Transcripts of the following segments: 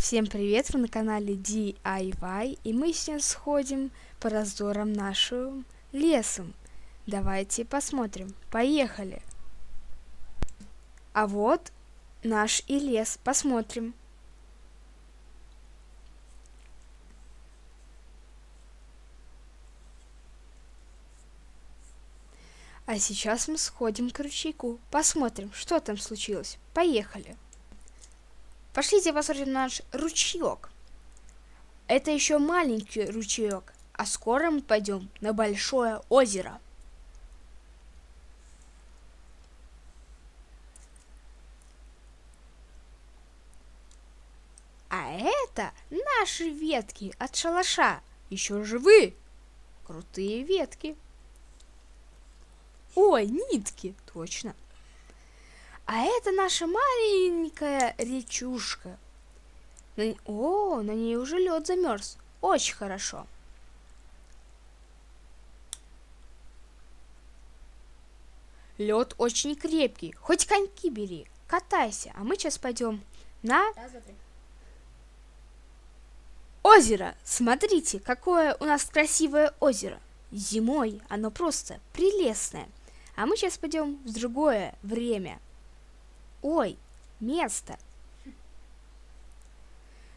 Всем привет, вы на канале DIY, и мы сейчас сходим по раздорам нашим лесом. Давайте посмотрим, поехали! А вот наш и лес, посмотрим. А сейчас мы сходим к ручейку, посмотрим, что там случилось. Поехали! Пошлите посмотрим наш ручеек. Это еще маленький ручеек, а скоро мы пойдем на большое озеро. А это наши ветки от шалаша, еще живые, крутые ветки. Ой, нитки, точно. А это наша маленькая речушка. На ней уже лед замерз. Очень хорошо. Лед очень крепкий. Хоть коньки бери, катайся. А мы сейчас пойдем на озеро. Смотрите, какое у нас красивое озеро. Зимой оно просто прелестное. А мы сейчас пойдем в другое время. Ой, место.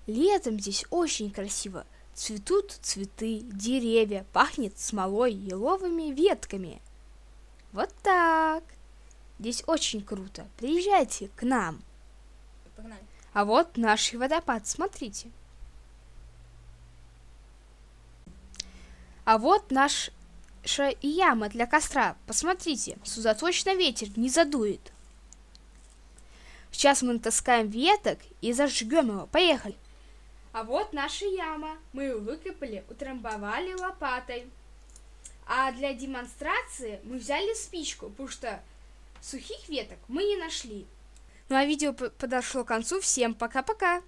Летом здесь очень красиво. Цветут цветы, деревья, пахнет смолой, еловыми ветками. Вот так. Здесь очень круто. Приезжайте к нам. Погнали. А вот наш водопад, смотрите. А вот наша яма для костра. Посмотрите, сюда точно ветер не задует. Сейчас мы натаскаем веток и зажгем его. Поехали. А вот наша яма. Мы ее выкопали, утрамбовали лопатой. А для демонстрации мы взяли спичку, потому что сухих веток мы не нашли. Ну а видео подошло к концу. Всем пока-пока.